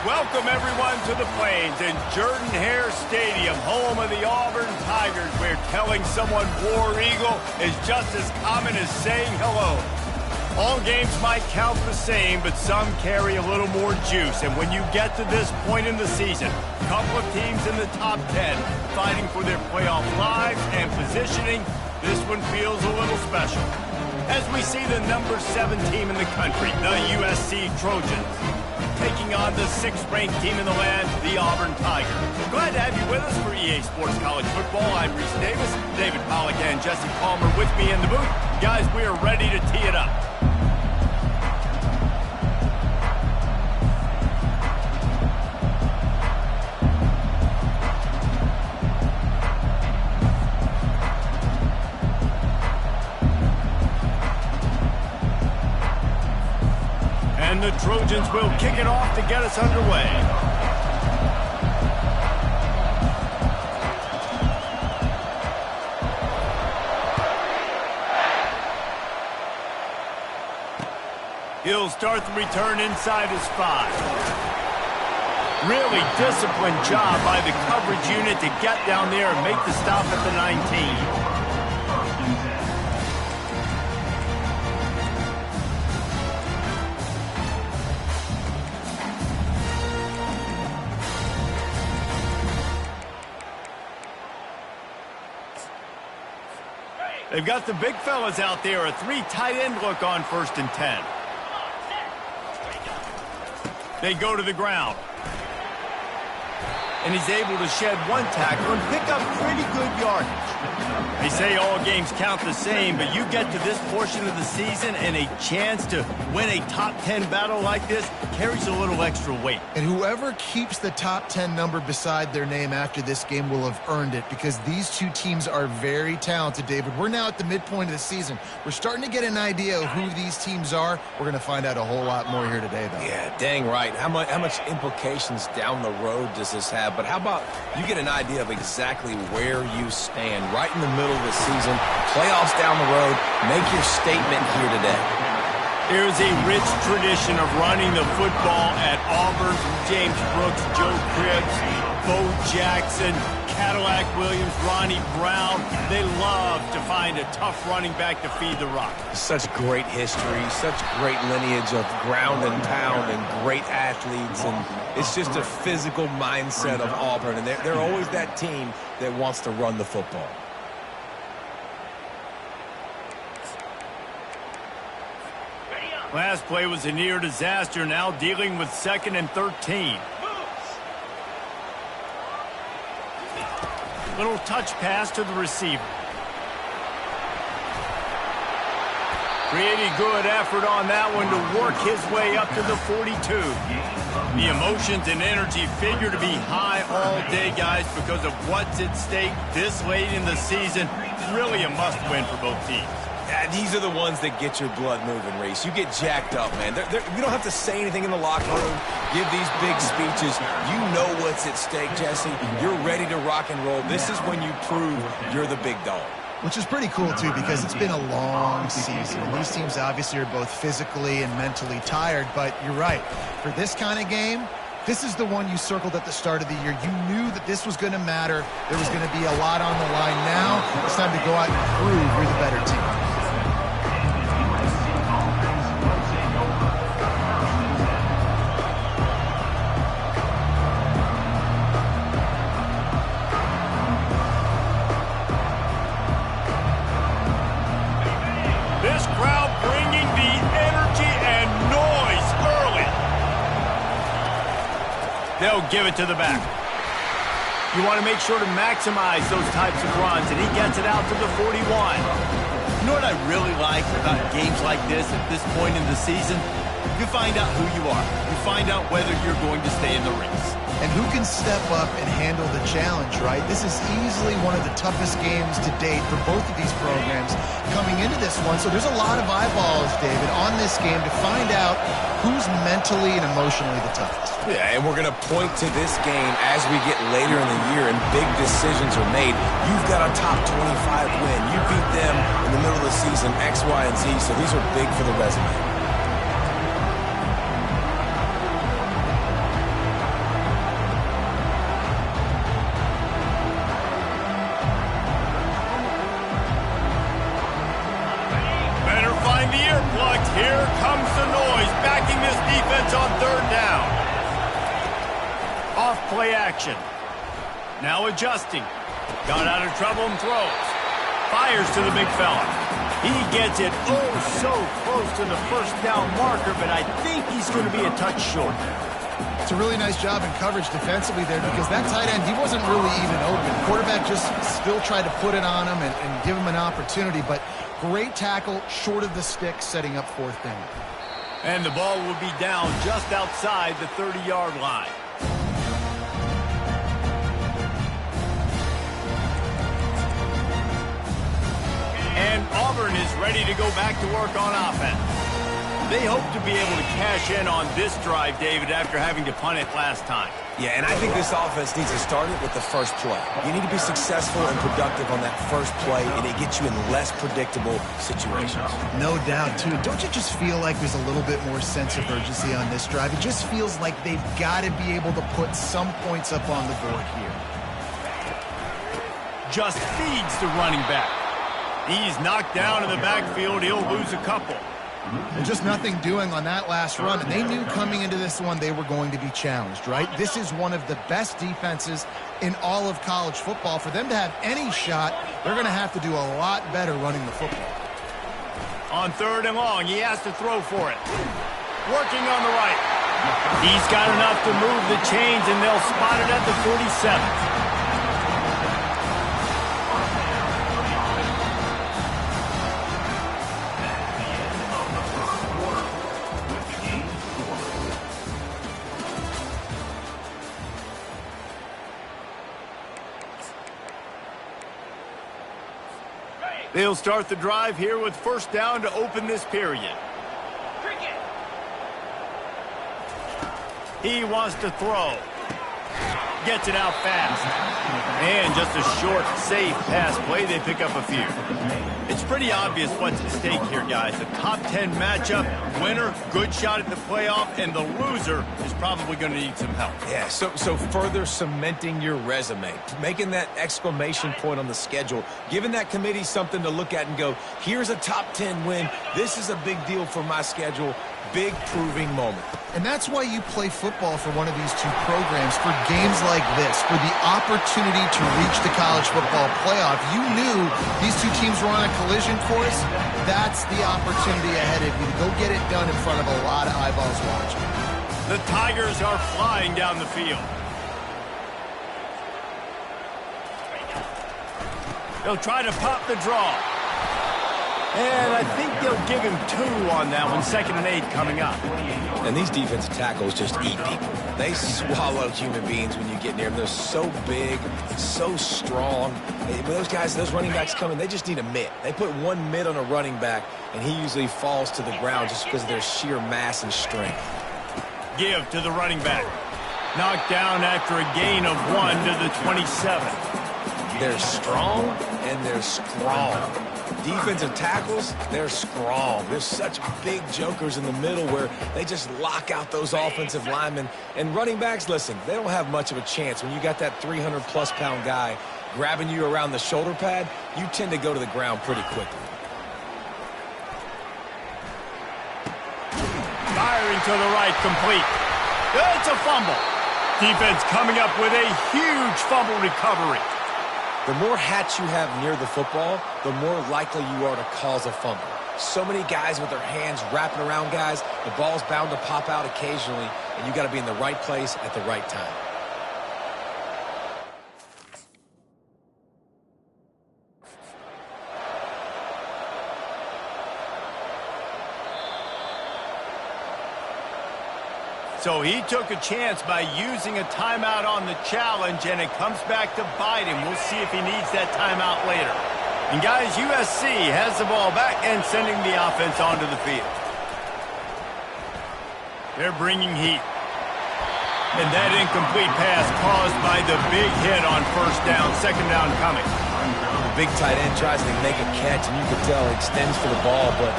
Welcome, everyone, to the Plains and Jordan-Hare Stadium, home of the Auburn Tigers, where telling someone War Eagle is just as common as saying hello. All games might count the same, but some carry a little more juice. And when you get to this point in the season, a couple of teams in the top 10 fighting for their playoff lives and positioning, this one feels a little special. As we see the number 7 team in the country, the USC Trojans, taking on the 6th-ranked team in the land, the Auburn Tigers. Glad to have you with us for EA Sports College Football. I'm Reese Davis, David Pollack and Jesse Palmer with me in the booth. Guys, we are ready to tee it up. And the Trojans will kick it off to get us underway. He'll start the return inside his 5. Really disciplined job by the coverage unit to get down there and make the stop at the 19. They've got the big fellas out there, a 3 tight end look on 1st and 10. They go to the ground. And he's able to shed 1 tackle and pick up pretty good yardage. They say all games count the same, but you get to this portion of the season and a chance to win a top 10 battle like this carries a little extra weight. And whoever keeps the top 10 number beside their name after this game will have earned it, because these two teams are very talented, David. We're now at the midpoint of the season. We're starting to get an idea of who these teams are. We're going to find out a whole lot more here today, though. Yeah, dang right. How much implications down the road does this have? But how about you get an idea of exactly where you stand right in the middle of the season, playoffs down the road, make your statement here today. There's a rich tradition of running the football at Auburn. James Brooks, Joe Cribbs, Bo Jackson, Cadillac Williams, Ronnie Brown. They love to find a tough running back to feed the rock. Such great history, such great lineage of ground and pound and great athletes. And it's just a physical mindset of Auburn. And they're always that team that wants to run the football. Last play was a near disaster, now dealing with 2nd and 13. Little touch pass to the receiver. Pretty good effort on that one to work his way up to the 42. The emotions and energy figure to be high all day, guys, because of what's at stake this late in the season. Really a must-win for both teams. These are the ones that get your blood moving, Reese. You get jacked up, man. You don't have to say anything in the locker room, give these big speeches. You know what's at stake, Jesse. You're ready to rock and roll. This is when you prove you're the big dog. Which is pretty cool, too, because it's been a long season. And these teams obviously are both physically and mentally tired, but you're right. For this kind of game, this is the one you circled at the start of the year. You knew that this was going to matter. There was going to be a lot on the line. Now it's time to go out and prove you're the better team. This crowd bringing the energy and noise early. They'll give it to the back. You want to make sure to maximize those types of runs, and he gets it out to the 41. You know what I really like about games like this at this point in the season? You find out who you are. You find out whether you're going to stay in the race. And who can step up and handle the challenge, right? This is easily one of the toughest games to date for both of these programs coming into this one. So there's a lot of eyeballs, David, on this game to find out who's mentally and emotionally the toughest. Yeah, and we're going to point to this game as we get later in the year and big decisions are made. You've got a top 25 win. You beat them in the middle of the season, X, Y, and Z, so these are big for the resume. And the earplugs, here comes the noise, backing this defense on third down. Off play action. Now adjusting. Got out of trouble and throws. Fires to the big fella. He gets it so close to the first down marker, but I think he's going to be a touch short. It's a really nice job in coverage defensively there because that tight end, he wasn't really even open. Quarterback just still tried to put it on him and give him an opportunity, but great tackle short of the stick, setting up fourth down. And the ball will be down just outside the 30-yard line. And Auburn is ready to go back to work on offense. They hope to be able to cash in on this drive, David, after having to punt it last time. Yeah, and I think this offense needs to start it with the first play. You need to be successful and productive on that first play, and it gets you in less predictable situations. No doubt, too. Don't you just feel like there's a little bit more sense of urgency on this drive? It just feels like they've got to be able to put some points up on the board here. Just feeds the running back. He's knocked down in the backfield. He'll lose a couple. Well, just nothing doing on that last run, and they knew coming into this one they were going to be challenged, right? This is one of the best defenses in all of college football. For them to have any shot, they're going to have to do a lot better running the football. On third and long, he has to throw for it. Working on the right. He's got enough to move the chains, and they'll spot it at the 47. They'll start the drive here with first down to open this period. He wants to throw. Gets it out fast. And just a short, safe pass play. They pick up a few. It's pretty obvious what's at stake here, guys. A top 10 matchup, winner, good shot at the playoff, and the loser is probably going to need some help. Yeah, so further cementing your resume, making that exclamation point on the schedule, giving that committee something to look at and go, here's a top 10 win. This is a big deal for my schedule. Big proving moment. And that's why you play football for one of these two programs, for games like this, for the opportunity to reach the college football playoff. You knew these two teams were on a collision course. That's the opportunity ahead of you to go get it done in front of a lot of eyeballs watching. The Tigers are flying down the field. They'll try to pop the draw. And I think they'll give him 2 on that one. 2nd and 8 coming up. And these defensive tackles just eat people. They swallow human beings when you get near them. They're so big, so strong. When those guys, those running backs come in, they just need a mitt. They put one mitt on a running back, and he usually falls to the ground just because of their sheer mass and strength. Give to the running back. Knocked down after a gain of 1 to the 27. They're strong, and they're strong. Defensive tackles, they're strong. There's such big jokers in the middle where they just lock out those offensive linemen. And running backs, listen, they don't have much of a chance. When you got that 300-plus pound guy grabbing you around the shoulder pad, you tend to go to the ground pretty quickly. Firing to the right, complete. It's a fumble. Defense coming up with a huge fumble recovery. The more hats you have near the football, the more likely you are to cause a fumble. So many guys with their hands wrapping around guys, the ball's bound to pop out occasionally, and you got to be in the right place at the right time. So he took a chance by using a timeout on the challenge, and it comes back to bite him. We'll see if he needs that timeout later. And guys, USC has the ball back and sending the offense onto the field. They're bringing heat. And that incomplete pass caused by the big hit on first down, 2nd down coming. The big tight end tries to make a catch, and you can tell he extends for the ball, but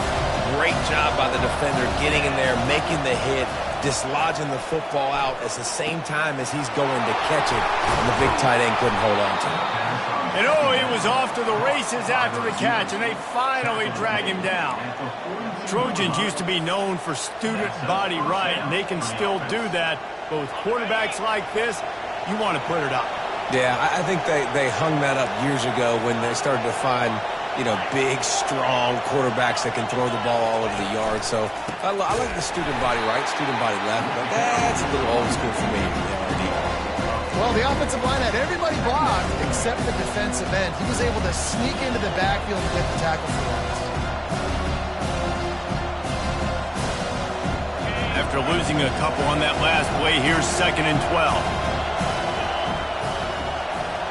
great job by the defender getting in there, making the hit, dislodging the football out at the same time as he's going to catch it, and the big tight end couldn't hold on to it. And oh, he was off to the races after the catch, and they finally drag him down. Trojans used to be known for student body right, and they can still do that. But with quarterbacks like this, you want to put it up. Yeah, I think they hung that up years ago when they started to find, big, strong quarterbacks that can throw the ball all over the yard. So I like the student body right, student body left, but that's a little old school for me. Well, the offensive line had everybody blocked except the defensive end. He was able to sneak into the backfield and get the tackle for loss. After losing a couple on that last play, here's 2nd and 12.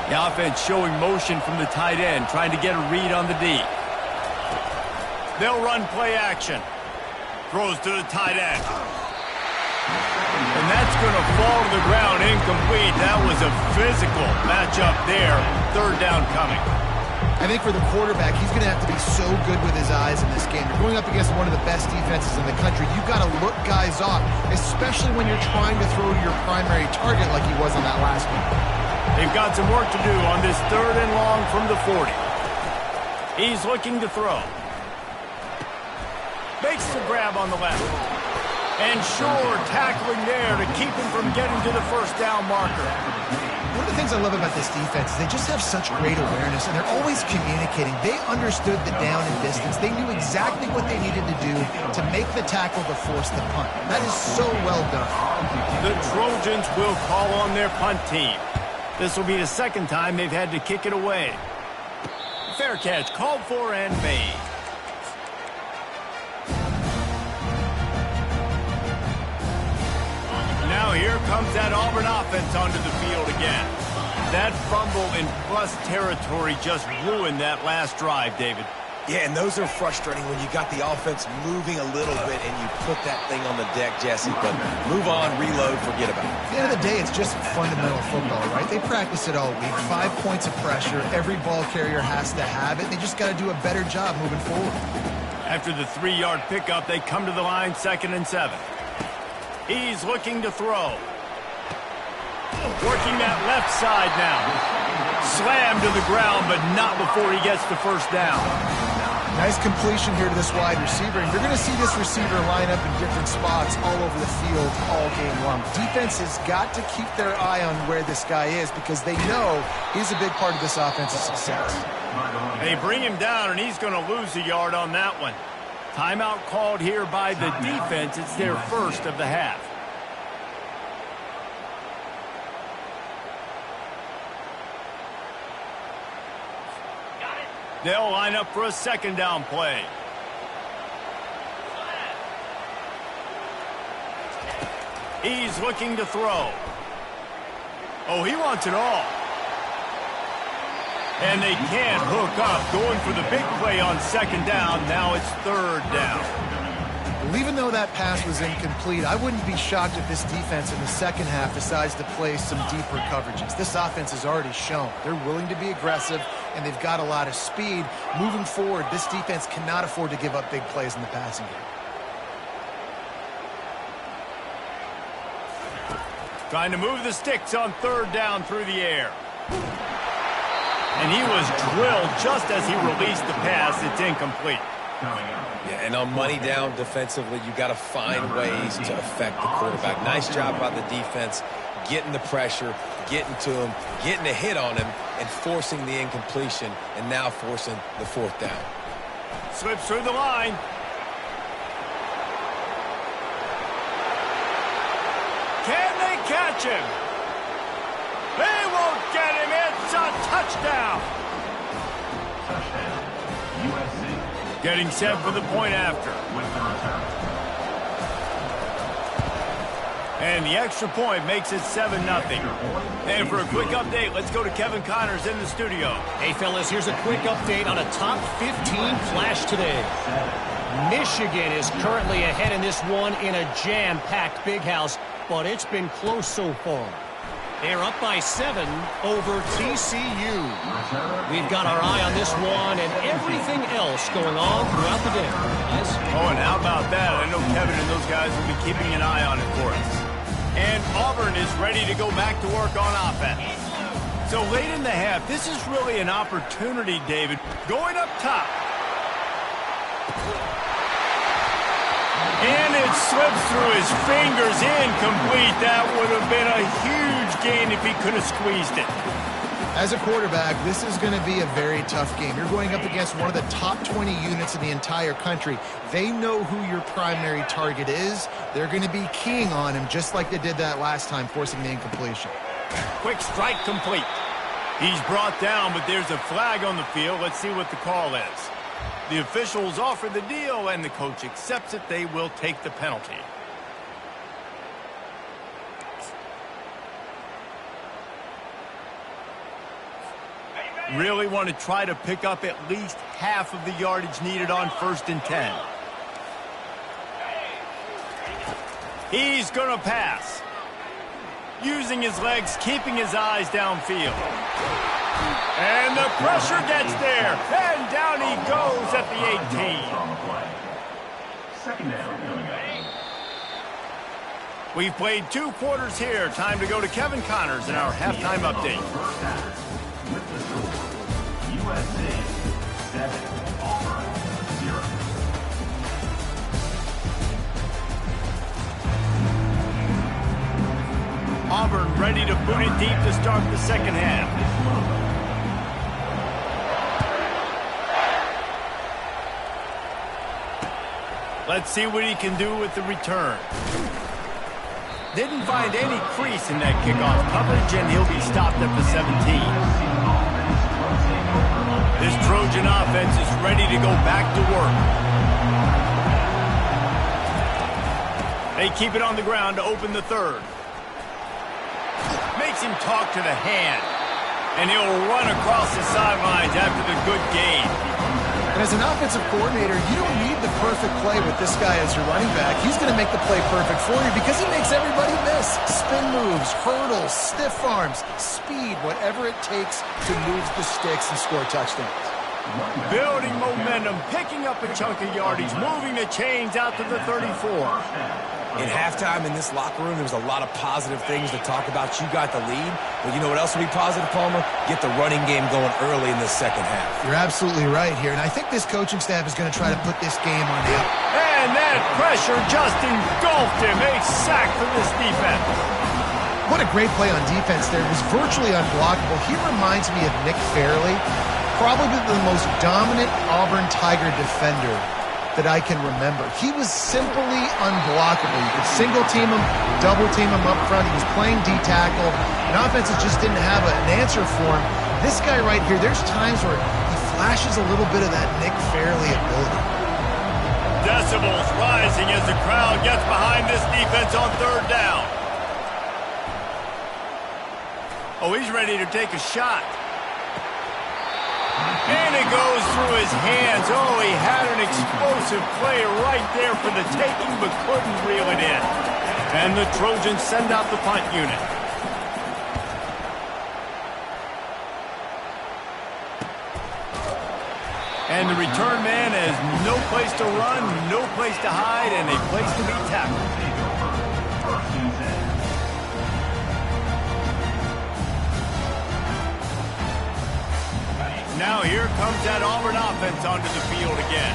The offense showing motion from the tight end, trying to get a read on the D. They'll run play action. Throws to the tight end. And that's going to fall to the ground incomplete. That was a physical matchup there. 3rd down coming. I think for the quarterback, he's going to have to be so good with his eyes in this game. You're going up against one of the best defenses in the country. You've got to look guys off, especially when you're trying to throw to your primary target like he was on that last one. They've got some work to do on this 3rd and long from the 40. He's looking to throw. Makes the grab on the left. And sure, tackling there to keep him from getting to the 1st down marker. One of the things I love about this defense is they just have such great awareness, and they're always communicating. They understood the down and distance. They knew exactly what they needed to do to make the tackle to force the punt. That is so well done. The Trojans will call on their punt team. This will be the 2nd time they've had to kick it away. Fair catch called for and made. Now here comes that Auburn offense onto the field again. That fumble in plus territory just ruined that last drive, David. Yeah, and those are frustrating when you got the offense moving a little bit and you put that thing on the deck, Jesse. But move on, reload, forget about it. At the end of the day, it's just fundamental football, right? They practice it all week. 5 points of pressure. Every ball carrier has to have it. They just got to do a better job moving forward. After the 3-yard pickup, they come to the line 2nd and 7. He's looking to throw. Working that left side now. Slammed to the ground, but not before he gets the 1st down. Nice completion here to this wide receiver. And you're going to see this receiver line up in different spots all over the field all game long. Defense has got to keep their eye on where this guy is because they know he's a big part of this offensive success. They bring him down, and he's going to lose a yard on that one. Timeout called here by the defense. It's their 1st of the half. They'll line up for a 2nd down play. He's looking to throw. Oh, he wants it all. And they can't hook up. Going for the big play on 2nd down. Now it's 3rd down. Well, even though that pass was incomplete, I wouldn't be shocked if this defense in the 2nd half decides to play some deeper coverages. This offense has already shown they're willing to be aggressive, and they've got a lot of speed. Moving forward, this defense cannot afford to give up big plays in the passing game. Trying to move the sticks on 3rd down through the air. And he was drilled just as he released the pass. It's incomplete. Yeah, and on money down defensively, you got to find ways to affect the quarterback. Nice job by the defense, getting the pressure, getting to him, getting a hit on him, and forcing the incompletion, and now forcing the 4th down. Slips through the line. Can they catch him? They won't get him. It's a touchdown. Touchdown, USC. Getting set for the point after. And the extra point makes it 7-0. And for a quick update, let's go to Kevin Connors in the studio. Hey, fellas, here's a quick update on a top 15 flash today. Michigan is currently ahead in this one in a jam-packed big house, but it's been close so far. They're up by 7 over TCU. We've got our eye on this one and everything else going on throughout the day. Guys? Oh, and how about that? I know Kevin and those guys will be keeping an eye on it for us. And Auburn is ready to go back to work on offense. So late in the half, this is really an opportunity, David. Going up top. And it slips through his fingers, incomplete. That would have been a huge gain if he could have squeezed it. As a quarterback, this is going to be a very tough game. You're going up against one of the top 20 units in the entire country. They know who your primary target is. They're going to be keying on him just like they did that last time, forcing the incompletion. Quick strike complete. He's brought down, but there's a flag on the field. Let's see what the call is. The officials offer the deal, and the coach accepts it. They will take the penalty. Really want to try to pick up at least half of the yardage needed on 1st and 10. He's going to pass. Using his legs, keeping his eyes downfield. And the pressure gets there. And down he goes at the 18. Second down. We've played 2 quarters here. Time to go to Kevin Connors in our halftime update. With the score, USC 7, Auburn 0. Auburn ready to boot it deep to start the second half. Let's see what he can do with the return. Didn't find any crease in that kickoff coverage, and he'll be stopped at the 17. This Trojan offense is ready to go back to work. They keep it on the ground to open the third. Makes him talk to the hand. And he'll run across the sidelines after the good gain. And as an offensive coordinator, you don't need the perfect play with this guy as your running back. He's going to make the play perfect for you because he makes everybody miss. Spin moves, hurdles, stiff arms, speed, whatever it takes to move the sticks and score touchdowns. Building momentum, picking up a chunk of yardage, moving the chains out to the 34. In halftime in this locker room, there was a lot of positive things to talk about. You got the lead, but you know what else will be positive, Palmer? Get the running game going early in the second half. You're absolutely right here, and I think this coaching staff is going to try to put this game on him. And that pressure just engulfed him. A sack for this defense. What a great play on defense there. It was virtually unblockable. He reminds me of Nick Fairley, probably the most dominant Auburn Tiger defender that I can remember. He was simply unblockable. You could single team him, double team him up front. He was playing D-tackle, and offenses just didn't have an answer for him. This guy right here, there's times where he flashes a little bit of that Nick Fairley ability. Decibels rising as the crowd gets behind this defense on 3rd down. Oh, he's ready to take a shot. And it goes through his hands. Oh, he had an explosive play right there for the taking, but couldn't reel it in. And the Trojans send out the punt unit. And the return man has no place to run, no place to hide, and a place to be tackled. Now here comes that Auburn offense onto the field again.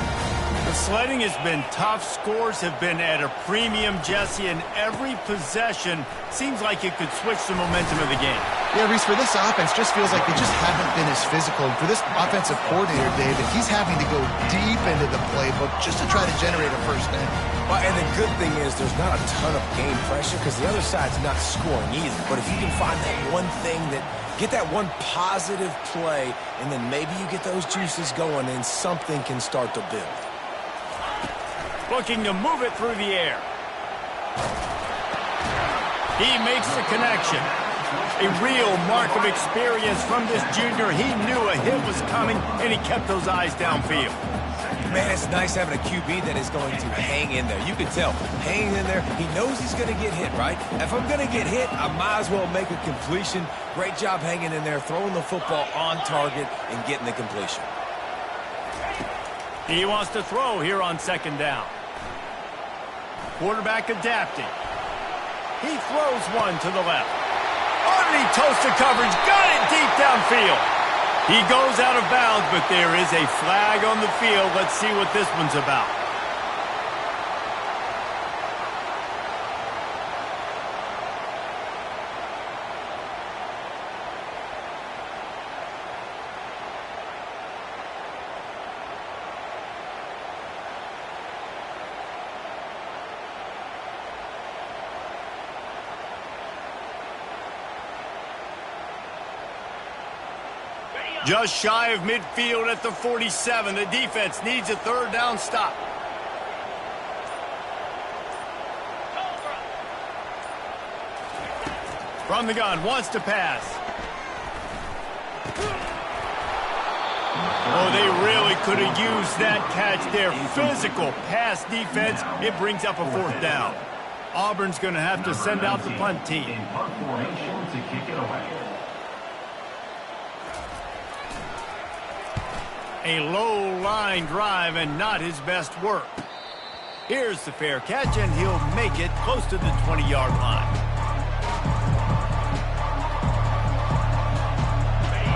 The sledding has been tough. Scores have been at a premium, Jesse, and every possession seems like it could switch the momentum of the game. Yeah, Reese, for this offense, just feels like they just haven't been as physical. And for this offensive coordinator, David, he's having to go deep into the playbook just to try to generate a first down. Well, and the good thing is there's not a ton of game pressure because the other side's not scoring either. But if you can find that one thing that get that one positive play, and then maybe you get those juices going, and something can start to build. Looking to move it through the air. He makes the connection. A real mark of experience from this junior. He knew a hit was coming, and he kept those eyes downfield. Man, it's nice having a QB that is going to hang in there. You can tell, hanging in there, he knows he's going to get hit, right? If I'm going to get hit, I might as well make a completion. Great job hanging in there, throwing the football on target and getting the completion. He wants to throw here on 2nd down. Quarterback adapting. He throws one to the left. Underneath toasted coverage, got it deep downfield. He goes out of bounds, but there is a flag on the field. Let's see what this one's about. Just shy of midfield at the 47. The defense needs a third down stop. From the gun, wants to pass. Oh, they really could have used that catch there. Physical pass defense. It brings up a fourth down. Auburn's going to have to send out the punt team. In punt formation to kick it away. A low line drive and not his best work. Here's the fair catch, and he'll make it close to the 20-yard line.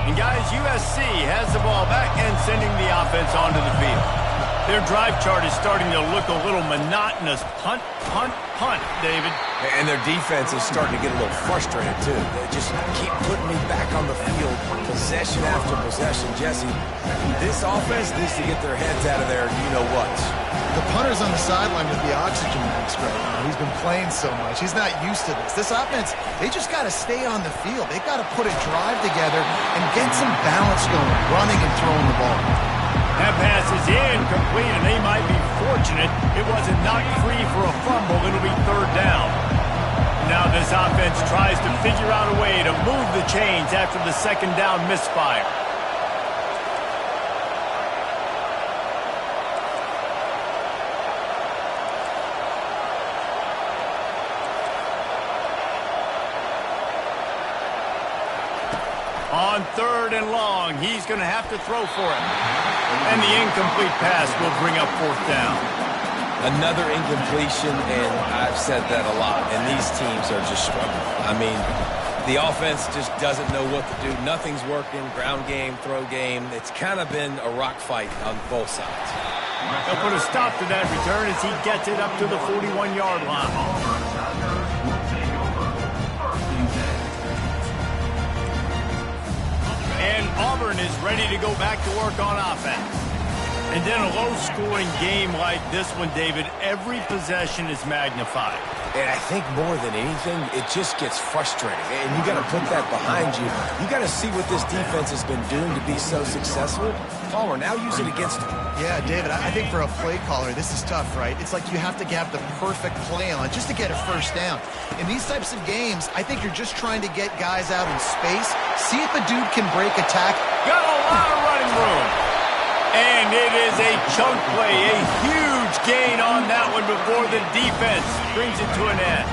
And guys, USC has the ball back and sending the offense onto the field. Their drive chart is starting to look a little monotonous. Punt, punt, punt, David. And their defense is starting to get a little frustrated, too. They just keep putting me back on the field, possession after possession. Jesse, this offense needs to get their heads out of there, you-know-what. The punter's on the sideline with the oxygen mask right now. He's been playing so much. He's not used to this. This offense, they just got to stay on the field. They've got to put a drive together and get some balance going, running and throwing the ball. That pass is incomplete, and they might be fortunate it wasn't knocked free for a fumble. It'll be third down. Now this offense tries to figure out a way to move the chains after the second down misfire. On third and long, he's going to have to throw for it. And the incomplete pass will bring up fourth down. Another incompletion, and I've said that a lot, and these teams are just struggling. I mean, the offense just doesn't know what to do. Nothing's working, ground game, throw game. It's kind of been a rock fight on both sides. They'll put a stop to that return as he gets it up to the 41-yard line. And Auburn is ready to go back to work on offense. And then a low-scoring game like this one, David, every possession is magnified. And I think more than anything, it just gets frustrating. And you got to put that behind you. You got to see what this defense has been doing to be so successful. Palmer, now use it against them. Yeah, David, I think for a play caller, this is tough, right? It's like you have to have the perfect play on just to get a first down. In these types of games, I think you're just trying to get guys out in space, see if a dude can break a tackle. Got a lot of running room. And it is a chunk play, a huge gain on that one before the defense brings it to an end.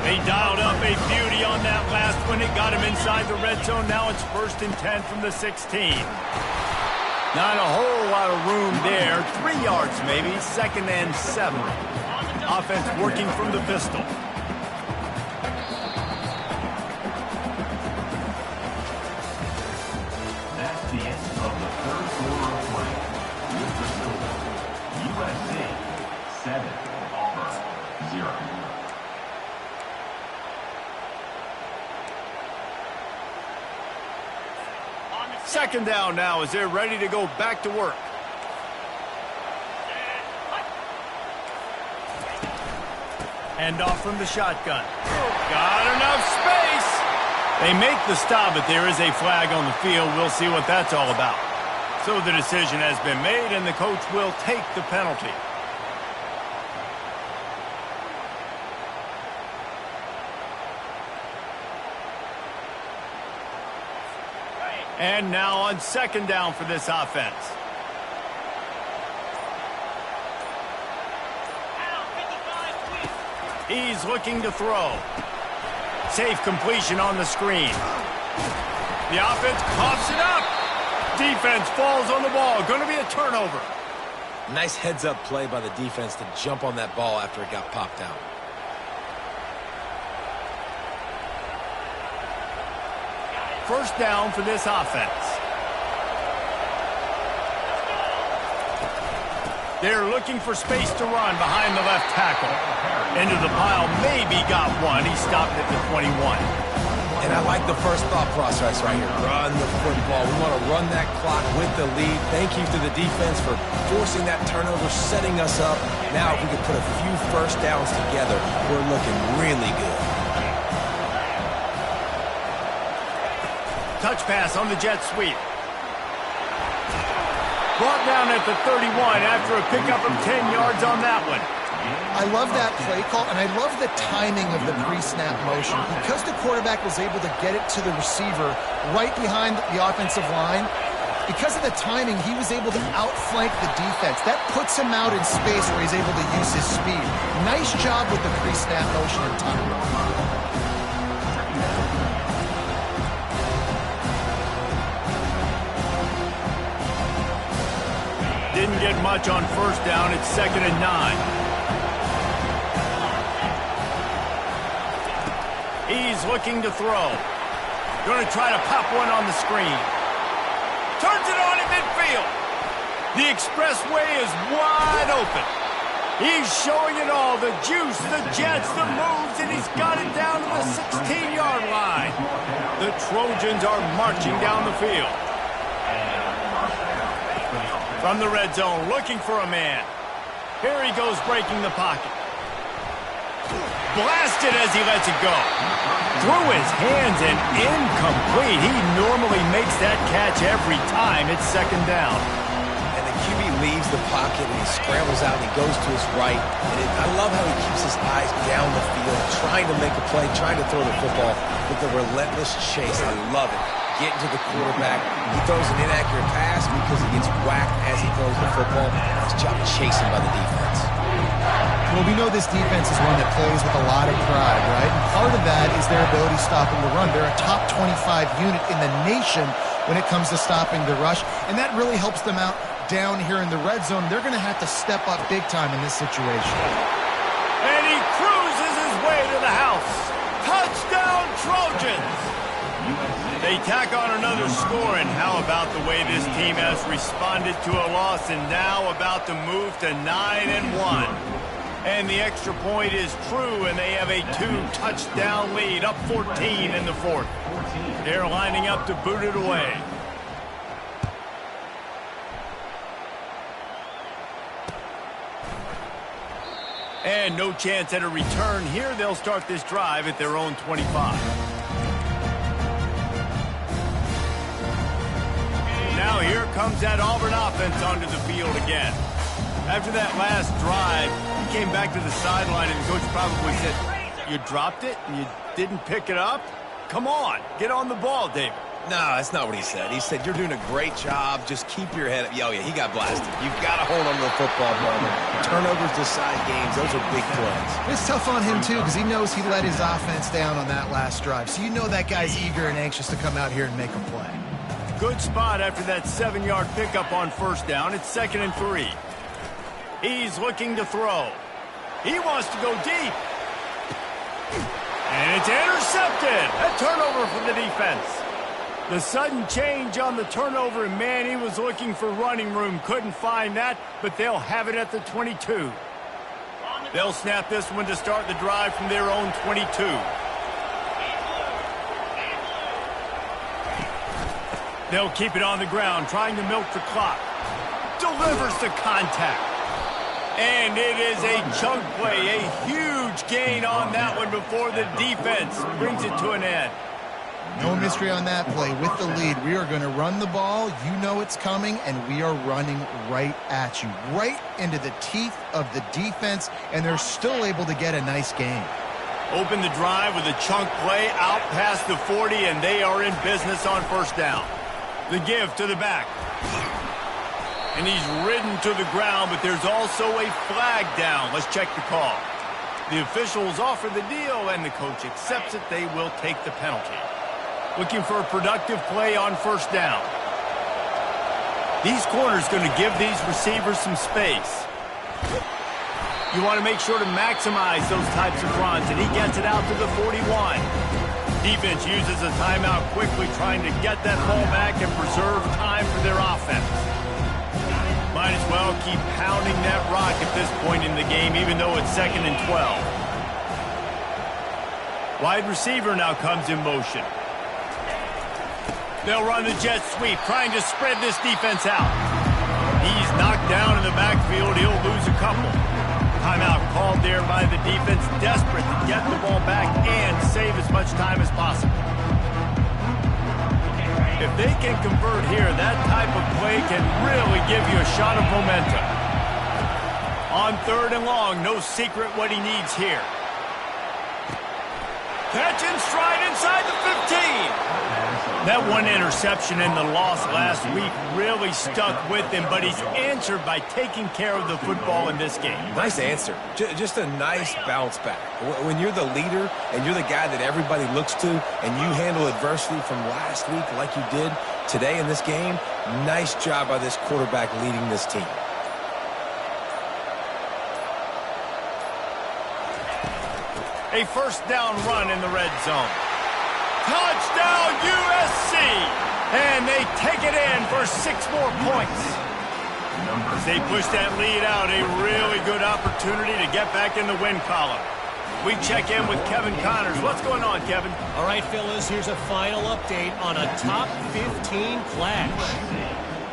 They dialed up a beauty on that last one. It got him inside the red zone. Now it's 1st and 10 from the 16. Not a whole lot of room there. 3 yards maybe. 2nd and 7. Offense working from the pistol. That's the end of the third quarter of play. With the score, USC 7, Auburn 0. Second down now as they're ready to go back to work. Hand off from the shotgun. Got enough space. They make the stop, but there is a flag on the field. We'll see what that's all about. So the decision has been made, and the coach will take the penalty. And now on second down for this offense. He's looking to throw. Safe completion on the screen. The offense coughs it up. Defense falls on the ball. Going to be a turnover. Nice heads-up play by the defense to jump on that ball after it got popped out. first down for this offense. They're looking for space to run behind the left tackle. Into the pile, maybe got one. He stopped at the 21. And I like the first thought process right here. Run the football. We want to run that clock with the lead. Thank you to the defense for forcing that turnover, setting us up. Now, if we can put a few first downs together, we're looking really good. Touch pass on the jet sweep. Brought down at the 31 after a pickup of 10 yards on that one. I love that play call, and I love the timing of the pre-snap motion. Because the quarterback was able to get it to the receiver right behind the offensive line, because of the timing, he was able to outflank the defense. That puts him out in space where he's able to use his speed. Nice job with the pre-snap motion and timing. Didn't get much on first down. It's 2nd and 9. He's looking to throw. Going to try to pop one on the screen. Turns it on in midfield. The expressway is wide open. He's showing it all. The juice, the jets, the moves, and he's got it down to the 16-yard line. The Trojans are marching down the field. From the red zone, looking for a man. Here he goes, breaking the pocket. Blasted as he lets it go. Through his hands and incomplete. He normally makes that catch every time. It's 2nd down. And the QB leaves the pocket and he scrambles out and he goes to his right. And I love how he keeps his eyes down the field, trying to make a play, trying to throw the football with the relentless chase. I love it. Getting to the quarterback. He throws an inaccurate pass because he gets whacked as he throws the football. Nice job chasing by the defense. Well, we know this defense is one that plays with a lot of pride, right? And part of that is their ability stopping the run. They're a top 25 unit in the nation when it comes to stopping the rush, and that really helps them out down here in the red zone. They're going to have to step up big time in this situation. And he cruises his way to the house. Touchdown, Trojans! They tack on another score, and how about the way this team has responded to a loss and now about to move to 9-1. And the extra point is true, and they have a 2-touchdown lead, up 14 in the 4th. They're lining up to boot it away. And no chance at a return here. They'll start this drive at their own 25. Now here comes that Auburn offense onto the field again. After that last drive, he came back to the sideline and the coach probably said, "You dropped it and you didn't pick it up? Come on, get on the ball, David." No, that's not what he said. He said, "You're doing a great job. Just keep your head up." Oh, yeah, he got blasted. You've got to hold on to the football, brother. Turnovers decide games. Those are big plays. It's tough on him, too, because he knows he let his offense down on that last drive. So you know that guy's eager and anxious to come out here and make a play. Good spot after that 7-yard pickup on first down. It's 2nd and 3. He's looking to throw. He wants to go deep. And it's intercepted. A turnover for the defense. The sudden change on the turnover, and man, he was looking for running room. Couldn't find that, but they'll have it at the 22. They'll snap this one to start the drive from their own 22. They'll keep it on the ground, trying to milk the clock. Delivers the contact. And it is a chunk play, a huge gain on that one before the defense brings it to an end. No mystery on that play. With the lead, we are going to run the ball. You know it's coming, and we are running right at you, right into the teeth of the defense, and they're still able to get a nice gain. Open the drive with a chunk play out past the 40, and they are in business on first down. The give to the back. And he's ridden to the ground, but there's also a flag down. Let's check the call. The officials offer the deal, and the coach accepts it. They will take the penalty. Looking for a productive play on first down. These corners going to give these receivers some space. You want to make sure to maximize those types of runs, and he gets it out to the 41. Defense uses a timeout quickly, trying to get that ball back and preserve time for their offense. Might as well keep pounding that rock at this point in the game, even though it's 2nd and 12. Wide receiver now comes in motion. They'll run the jet sweep, trying to spread this defense out. He's knocked down in the backfield. He'll lose a couple. Timeout called there by the defense, desperate to get the ball back and save as much time as possible. If they can convert here, that type of play can really give you a shot of momentum. On 3rd and long, no secret what he needs here. Catch and stride inside the 15. That one interception and the loss last week really stuck with him, but he's answered by taking care of the football in this game. Nice answer. Just a nice bounce back. When you're the leader and you're the guy that everybody looks to and you handle adversity from last week like you did today in this game, nice job by this quarterback leading this team. A first down run in the red zone. Touchdown, USC! And they take it in for 6 more points. As they push that lead out, a really good opportunity to get back in the win column. We check in with Kevin Connors. What's going on, Kevin? All right, fellas, here's a final update on a top 15 clash.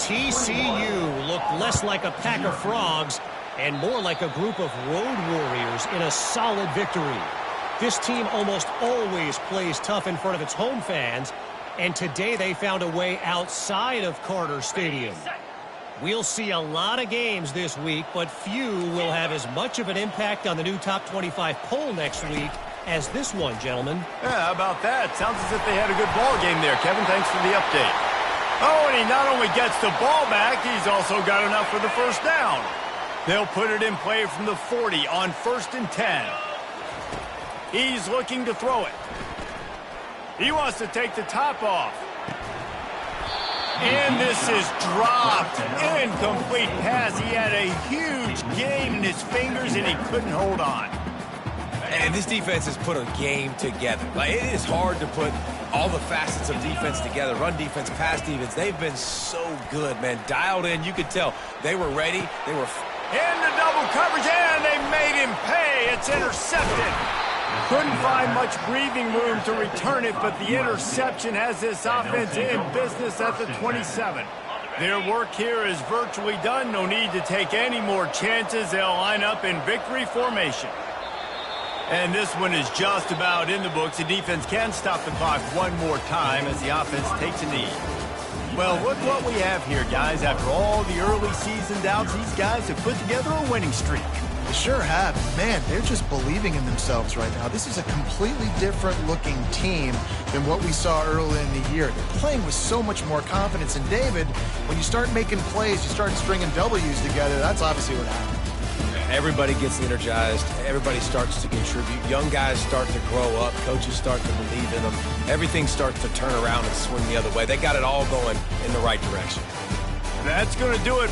TCU looked less like a pack of frogs and more like a group of road warriors in a solid victory. This team almost always plays tough in front of its home fans, and today they found a way outside of Carter Stadium. We'll see a lot of games this week, but few will have as much of an impact on the new top 25 poll next week as this one, gentlemen. Yeah, how about that? Sounds as if they had a good ball game there, Kevin. Thanks for the update. Oh, and he not only gets the ball back, he's also got enough for the first down. They'll put it in play from the 40 on 1st and 10. He's looking to throw it. He wants to take the top off. And this is dropped. Incomplete pass. He had a huge game in his fingers, and he couldn't hold on. And this defense has put a game together. Like, it is hard to put all the facets of defense together. Run defense, pass defense. They've been so good, man. Dialed in. You could tell they were ready. They were into double coverage, and they made him pay. It's intercepted. Couldn't find much breathing room to return it, but the interception has this offense in business at the 27. Their work here is virtually done. No need to take any more chances. They'll line up in victory formation. And this one is just about in the books. The defense can stop the clock one more time as the offense takes a knee. Well, look what we have here, guys. After all the early season doubts, these guys have put together a winning streak. They sure have. Man, they're just believing in themselves right now. This is a completely different-looking team than what we saw early in the year. They're playing with so much more confidence. And, David, when you start making plays, you start stringing W's together, that's obviously what happened. Everybody gets energized. Everybody starts to contribute. Young guys start to grow up. Coaches start to believe in them. Everything starts to turn around and swing the other way. They got it all going in the right direction. That's going to do it